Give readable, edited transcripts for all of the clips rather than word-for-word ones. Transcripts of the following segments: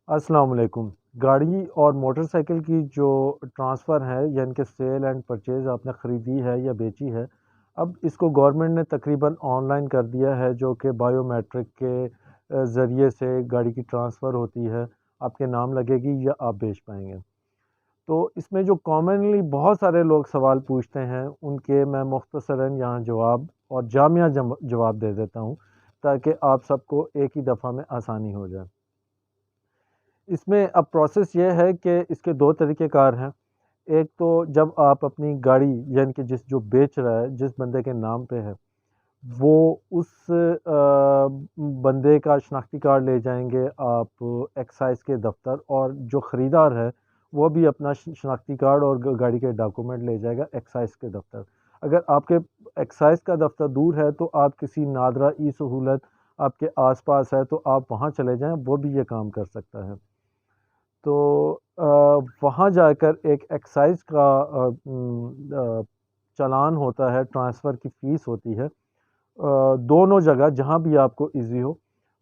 السلام علیکم۔ گاڑی اور موٹر سائیکل کی جو ٹرانسفر ہے یعنی کہ سیل اینڈ پرچیز آپ نے خریدی ہے یا بیچی ہے، اب اس کو گورنمنٹ نے تقریباً آن لائن کر دیا ہے، جو کہ بائیو میٹرک کے ذریعے سے گاڑی کی ٹرانسفر ہوتی ہے، آپ کے نام لگے گی یا آپ بیچ پائیں گے۔ تو اس میں جو کامنلی بہت سارے لوگ سوال پوچھتے ہیں، ان کے میں مختصراً یہاں جواب اور جامع جواب دے دیتا ہوں، تاکہ آپ سب کو ایک ہی دفعہ میں آسانی ہو جائے۔ اس میں اب پروسیس یہ ہے کہ اس کے دو طریقہ کار ہیں۔ ایک تو جب آپ اپنی گاڑی یعنی کہ جو بیچ رہا ہے، جس بندے کے نام پہ ہے، وہ اس بندے کا شناختی کارڈ لے جائیں گے آپ ایکسائز کے دفتر، اور جو خریدار ہے وہ بھی اپنا شناختی کارڈ اور گاڑی کے ڈاکومنٹ لے جائے گا ایکسائز کے دفتر۔ اگر آپ کے ایکسائز کا دفتر دور ہے تو آپ کسی نادرہ ای سہولت آپ کے آس پاس ہے تو آپ وہاں چلے جائیں، وہ بھی یہ کام کر سکتا ہے۔ تو وہاں جا کر ایک ایکسائز کا چلان ہوتا ہے، ٹرانسفر کی فیس ہوتی ہے، دونوں جگہ جہاں بھی آپ کو ایزی ہو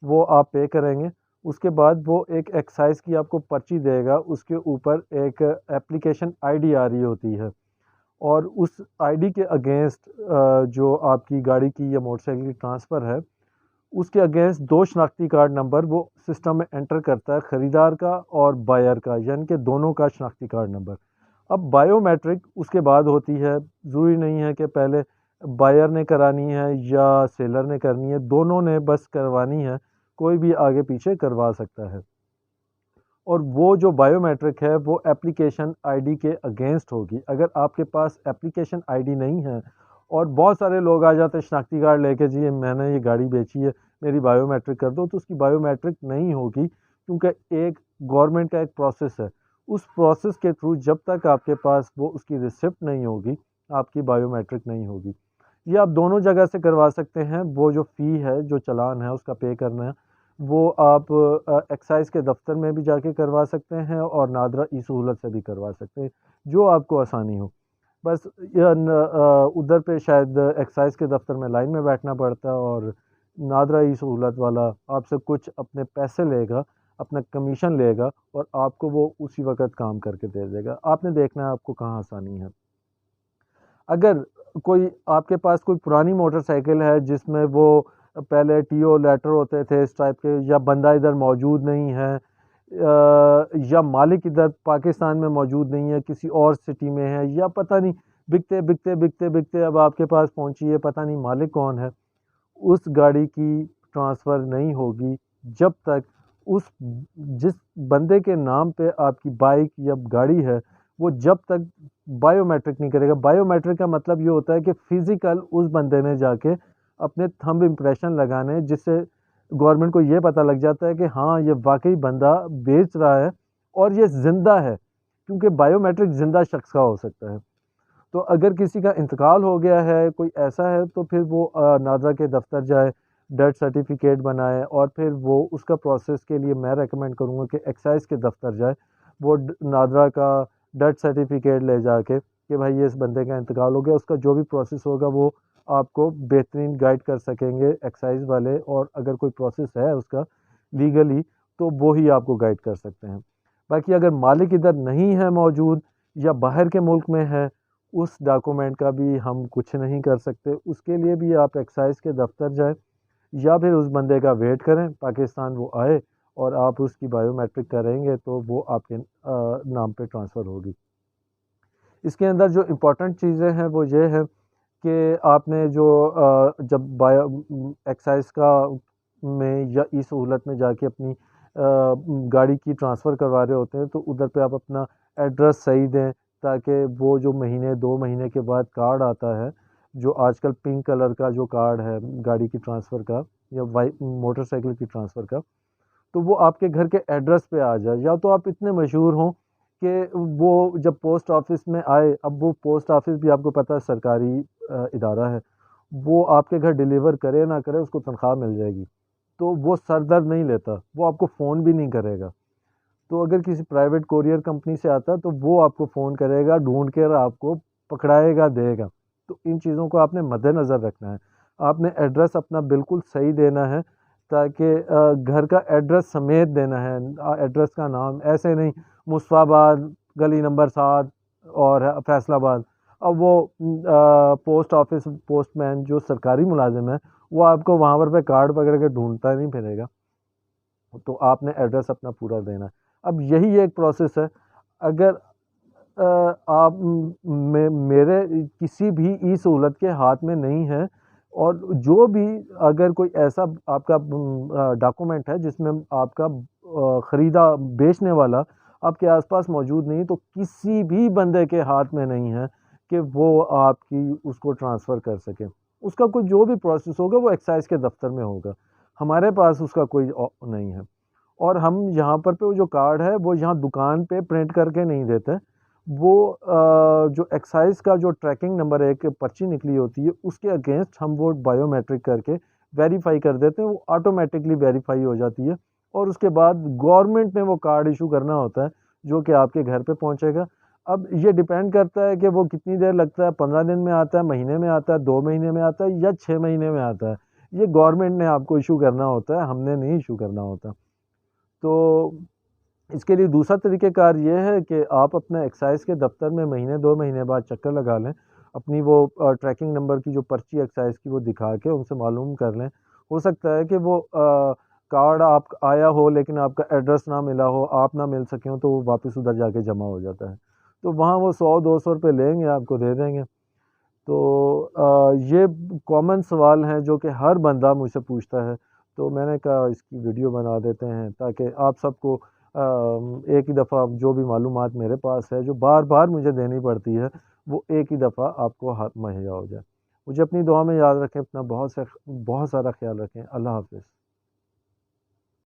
وہ آپ پے کریں گے۔ اس کے بعد وہ ایک ایکسائز کی آپ کو پرچی دے گا، اس کے اوپر ایک اپلیکیشن آئی ڈی آ رہی ہوتی ہے، اور اس آئی ڈی کے اگینسٹ جو آپ کی گاڑی کی یا موٹر سائیکل کی ٹرانسفر ہے، اس کے اگینسٹ دو شناختی کارڈ نمبر وہ سسٹم میں انٹر کرتا ہے، خریدار کا اور بائر کا، یعنی کہ دونوں کا شناختی کارڈ نمبر۔ اب بائیو میٹرک اس کے بعد ہوتی ہے، ضروری نہیں ہے کہ پہلے بائر نے کرانی ہے یا سیلر نے کرنی ہے، دونوں نے بس کروانی ہے، کوئی بھی آگے پیچھے کروا سکتا ہے۔ اور وہ جو بائیو میٹرک ہے وہ اپلیکیشن آئی ڈی کے اگینسٹ ہوگی۔ اگر آپ کے پاس اپلیکیشن آئی ڈی نہیں ہے، اور بہت سارے لوگ آ جاتے ہیں شناختی کارڈ لے کے، جی میں نے یہ گاڑی بیچی ہے، میری بائیو میٹرک کر دو، تو اس کی بائیو میٹرک نہیں ہوگی، کیونکہ ایک گورنمنٹ کا ایک پروسیس ہے، اس پروسیس کے تھرو جب تک آپ کے پاس وہ اس کی ریسپٹ نہیں ہوگی، آپ کی بائیو میٹرک نہیں ہوگی۔ یہ آپ دونوں جگہ سے کروا سکتے ہیں، وہ جو فی ہے، جو چلان ہے اس کا پے کرنا ہے، وہ آپ ایکسائز کے دفتر میں بھی جا کے کروا سکتے ہیں، اور نادرہ ای سہولت سے بھی کروا سکتے ہیں، جو آپ کو آسانی ہو۔ بس ادھر پہ شاید ایکسائز کے دفتر میں لائن میں بیٹھنا پڑتا ہے، اور نادرہ ای سہولت والا آپ سے کچھ اپنے پیسے لے گا، اپنا کمیشن لے گا، اور آپ کو وہ اسی وقت کام کر کے دے دے گا۔ آپ نے دیکھنا ہے آپ کو کہاں آسانی ہے۔ اگر کوئی آپ کے پاس کوئی پرانی موٹر سائیکل ہے جس میں وہ پہلے ٹی او لیٹر ہوتے تھے اس ٹائپ کے، یا بندہ ادھر موجود نہیں ہے، یا مالک ادھر پاکستان میں موجود نہیں ہے، کسی اور سٹی میں ہے، یا پتہ نہیں بکتے بکتے بکتے بکتے اب آپ کے پاس پہنچی ہے، پتہ نہیں مالک کون ہے، اس گاڑی کی ٹرانسفر نہیں ہوگی جب تک اس جس بندے کے نام پہ آپ کی بائک یا گاڑی ہے، وہ جب تک بائیو میٹرک نہیں کرے گا۔ بائیو میٹرک کا مطلب یہ ہوتا ہے کہ فزیکل اس بندے نے جا کے اپنے تھمب امپریشن لگانے، جس سے گورنمنٹ کو یہ پتہ لگ جاتا ہے کہ ہاں یہ واقعی بندہ بیچ رہا ہے اور یہ زندہ ہے، کیونکہ بائیو میٹرک زندہ شخص کا ہو سکتا ہے۔ تو اگر کسی کا انتقال ہو گیا ہے، کوئی ایسا ہے، تو پھر وہ نادرہ کے دفتر جائے، ڈیتھ سرٹیفکیٹ بنائے، اور پھر وہ اس کا پروسیس کے لیے میں ریکمینڈ کروں گا کہ ایکسائز کے دفتر جائے، وہ نادرہ کا ڈیتھ سرٹیفکیٹ لے جا کے کہ بھائی یہ اس بندے کا انتقال ہو گیا، اس کا جو بھی پروسیس ہوگا وہ آپ کو بہترین گائیڈ کر سکیں گے ایکسائز والے، اور اگر کوئی پروسیس ہے اس کا لیگلی تو وہی آپ کو گائیڈ کر سکتے ہیں۔ باقی اگر مالک ادھر نہیں ہے موجود، یا باہر کے ملک میں ہے، اس ڈاکومنٹ کا بھی ہم کچھ نہیں کر سکتے، اس کے لیے بھی آپ ایکسائز کے دفتر جائیں، یا پھر اس بندے کا ویٹ کریں پاکستان وہ آئے، اور آپ اس کی بائیو میٹرک کریں گے تو وہ آپ کے نام پہ ٹرانسفر ہوگی۔ اس کے اندر جو امپورٹنٹ چیزیں ہیں وہ یہ ہے کہ آپ نے جو جب ایکسائز کا میں یا ای سہولت میں جا کے اپنی گاڑی کی ٹرانسفر کروا رہے ہوتے ہیں، تو ادھر پہ آپ اپنا ایڈریس صحیح دیں، تاکہ وہ جو مہینے 2 مہینے کے بعد کارڈ آتا ہے، جو آج کل پنک کلر کا جو کارڈ ہے گاڑی کی ٹرانسفر کا یا موٹر سائیکل کی ٹرانسفر کا، تو وہ آپ کے گھر کے ایڈریس پہ آ جائے، یا تو آپ اتنے مشہور ہوں کہ وہ جب پوسٹ آفس میں آئے، اب وہ پوسٹ آفس بھی آپ کو پتہ ہے سرکاری ادارہ ہے، وہ آپ کے گھر ڈیلیور کرے نہ کرے اس کو تنخواہ مل جائے گی، تو وہ سر درد نہیں لیتا، وہ آپ کو فون بھی نہیں کرے گا۔ تو اگر کسی پرائیویٹ کوریئر کمپنی سے آتا ہے تو وہ آپ کو فون کرے گا، ڈھونڈ کر آپ کو پکڑائے گا، دے گا۔ تو ان چیزوں کو آپ نے مد نظر رکھنا ہے، آپ نے ایڈریس اپنا بالکل صحیح دینا ہے، تاکہ گھر کا ایڈریس سمیت دینا ہے، ایڈریس کا نام ایسے نہیں مصطفیٰ آباد گلی نمبر 7 اور فیصل آباد۔ اب وہ پوسٹ آفس پوسٹ مین جو سرکاری ملازم ہے وہ آپ کو وہاں پر پہ کارڈ پکڑ کے ڈھونڈتا نہیں پھرے گا، تو آپ نے ایڈریس اپنا پورا دینا ہے۔ اب یہی ایک پروسیس ہے، اگر آپ میرے کسی بھی ای سہولت کے ہاتھ میں نہیں ہے، اور جو بھی اگر کوئی ایسا آپ کا ڈاکومنٹ ہے جس میں آپ کا خریدا بیچنے والا آپ کے آس پاس موجود نہیں، تو کسی بھی بندے کے ہاتھ میں نہیں ہے کہ وہ آپ کی اس کو ٹرانسفر کر سکے۔ اس کا کوئی جو بھی پروسیس ہوگا وہ ایکسائز کے دفتر میں ہوگا، ہمارے پاس اس کا کوئی نہیں ہے۔ اور ہم یہاں پر پہ وہ جو کارڈ ہے وہ یہاں دکان پہ پرنٹ کر کے نہیں دیتے، وہ جو ایکسائز کا جو ٹریکنگ نمبر ایک پرچی نکلی ہوتی ہے اس کے اگینسٹ ہم وہ بائیو میٹرک کر کے ویریفائی کر دیتے ہیں، وہ آٹومیٹکلی ویریفائی ہو جاتی ہے، اور اس کے بعد گورنمنٹ نے وہ کارڈ ایشو کرنا ہوتا ہے جو کہ آپ کے گھر پہ پہنچے گا۔ اب یہ ڈیپینڈ کرتا ہے کہ وہ کتنی دیر لگتا ہے، 15 دن میں آتا ہے، مہینے میں آتا ہے، 2 مہینے میں آتا ہے یا 6 مہینے میں آتا ہے، یہ گورنمنٹ نے آپ کو ایشو کرنا ہوتا ہے، ہم نے نہیں ایشو کرنا ہوتا۔ تو اس کے لیے دوسرا طریقہ کار یہ ہے کہ آپ اپنا ایکسائز کے دفتر میں مہینے 2 مہینے بعد چکر لگا لیں، اپنی وہ ٹریکنگ نمبر کی جو پرچی ایکسائز کی وہ دکھا کے ان سے معلوم کر لیں۔ ہو سکتا ہے کہ وہ کارڈ آپ آیا ہو لیکن آپ کا ایڈریس نہ ملا ہو، آپ نہ مل سکیں ہو، تو وہ واپس ادھر جا کے جمع ہو جاتا ہے، تو وہاں وہ 100-200 روپے لیں گے، آپ کو دے دیں گے۔ تو یہ کامن سوال ہیں جو کہ ہر بندہ مجھ سے پوچھتا ہے، تو میں نے کہا اس کی ویڈیو بنا دیتے ہیں تاکہ آپ سب کو ایک ہی دفعہ جو بھی معلومات میرے پاس ہے جو بار بار مجھے دینی پڑتی ہے وہ ایک ہی دفعہ آپ کو مہیا ہو جائے۔ مجھے اپنی دعا میں یاد رکھیں، اپنا بہت سارا خیال رکھیں۔ اللہ حافظ۔